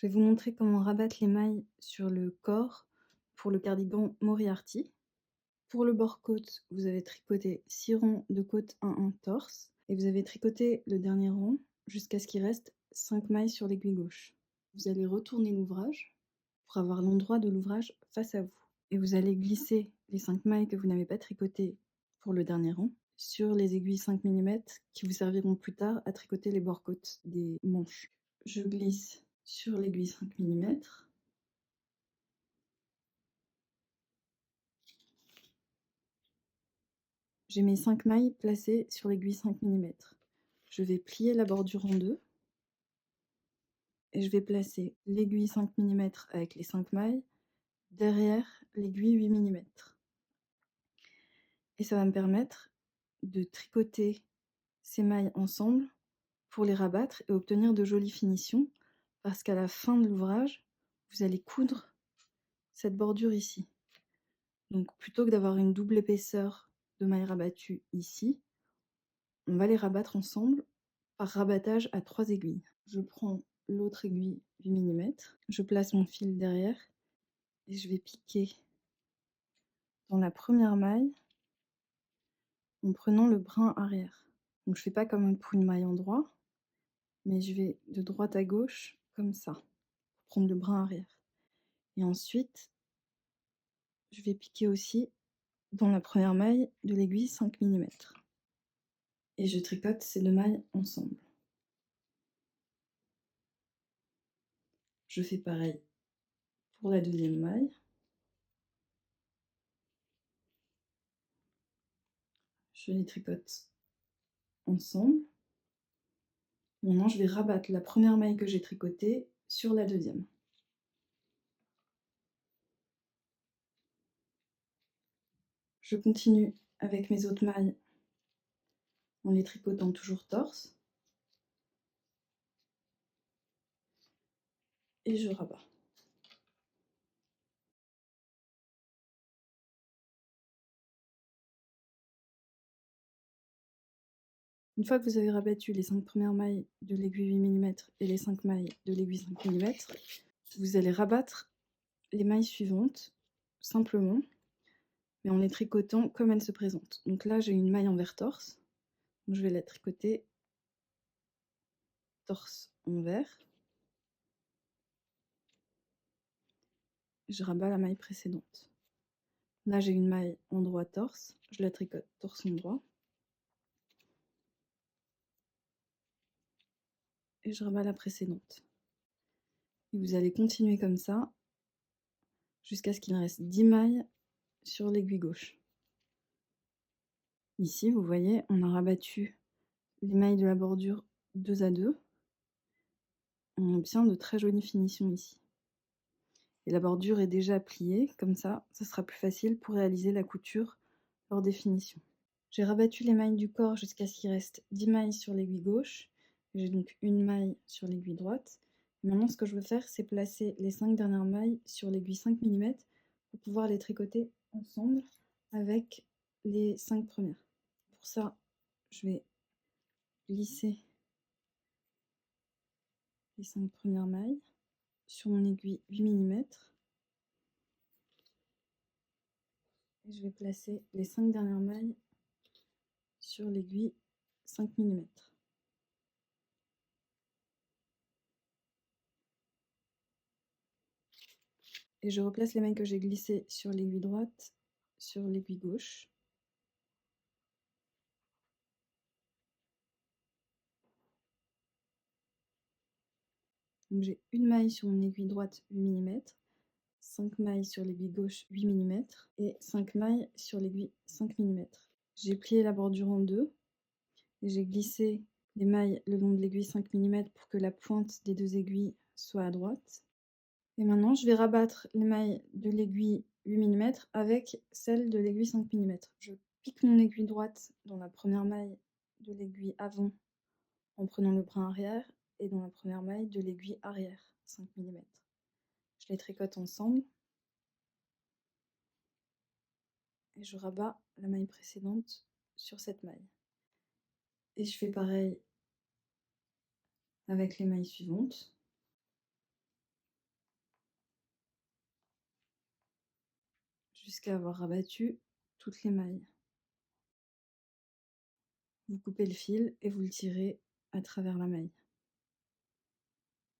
Je vais vous montrer comment rabattre les mailles sur le corps pour le cardigan Moriarty. Pour le bord-côte, vous avez tricoté 6 rangs de côte 1-1 torse et vous avez tricoté le dernier rang jusqu'à ce qu'il reste 5 mailles sur l'aiguille gauche. Vous allez retourner l'ouvrage pour avoir l'endroit de l'ouvrage face à vous. Et vous allez glisser les 5 mailles que vous n'avez pas tricotées pour le dernier rang sur les aiguilles 5 mm qui vous serviront plus tard à tricoter les bords-côtes des manches. Je glisse sur l'aiguille 5 mm. J'ai mes 5 mailles placées sur l'aiguille 5 mm. Je vais plier la bordure en deux et je vais placer l'aiguille 5 mm avec les 5 mailles derrière l'aiguille 8 mm. Et ça va me permettre de tricoter ces mailles ensemble pour les rabattre et obtenir de jolies finitions, parce qu'à la fin de l'ouvrage, vous allez coudre cette bordure ici. Donc plutôt que d'avoir une double épaisseur de mailles rabattues ici, on va les rabattre ensemble par rabattage à 3 aiguilles. Je prends l'autre aiguille 8 mm, je place mon fil derrière et je vais piquer dans la première maille en prenant le brin arrière. Donc je fais pas comme pour une maille en droit, mais je vais de droite à gauche comme ça, pour prendre le brin arrière. Et ensuite, je vais piquer aussi dans la première maille de l'aiguille 5 mm. Et je tricote ces deux mailles ensemble. Je fais pareil pour la deuxième maille. Je les tricote ensemble. Maintenant, je vais rabattre la première maille que j'ai tricotée sur la deuxième. Je continue avec mes autres mailles en les tricotant toujours torse. Et je rabats. Une fois que vous avez rabattu les 5 premières mailles de l'aiguille 8 mm et les 5 mailles de l'aiguille 5 mm, vous allez rabattre les mailles suivantes, simplement, mais en les tricotant comme elles se présentent. Donc là, j'ai une maille envers torse, donc je vais la tricoter torse envers. Je rabats la maille précédente. Là, j'ai une maille endroit torse, je la tricote torse endroit. Et je rabats la précédente. Et vous allez continuer comme ça jusqu'à ce qu'il reste 10 mailles sur l'aiguille gauche. Ici, vous voyez, on a rabattu les mailles de la bordure 2 à 2. On obtient de très jolies finitions ici. Et la bordure est déjà pliée, comme ça, ce sera plus facile pour réaliser la couture lors des finitions. J'ai rabattu les mailles du corps jusqu'à ce qu'il reste 10 mailles sur l'aiguille gauche. J'ai donc une maille sur l'aiguille droite. Maintenant, ce que je veux faire, c'est placer les 5 dernières mailles sur l'aiguille 5 mm pour pouvoir les tricoter ensemble avec les 5 premières. Pour ça, je vais glisser les 5 premières mailles sur mon aiguille 8 mm et je vais placer les 5 dernières mailles sur l'aiguille 5 mm. Et je replace les mailles que j'ai glissées sur l'aiguille droite, sur l'aiguille gauche. Donc j'ai une maille sur mon aiguille droite 8 mm, 5 mailles sur l'aiguille gauche 8 mm et 5 mailles sur l'aiguille 5 mm. J'ai plié la bordure en deux et j'ai glissé les mailles le long de l'aiguille 5 mm pour que la pointe des deux aiguilles soit à droite. Et maintenant, je vais rabattre les mailles de l'aiguille 8 mm avec celle de l'aiguille 5 mm. Je pique mon aiguille droite dans la première maille de l'aiguille avant en prenant le brin arrière et dans la première maille de l'aiguille arrière 5 mm. Je les tricote ensemble et je rabats la maille précédente sur cette maille. Et je fais pareil avec les mailles suivantes. jusqu'à avoir rabattu toutes les mailles. Vous coupez le fil et vous le tirez à travers la maille.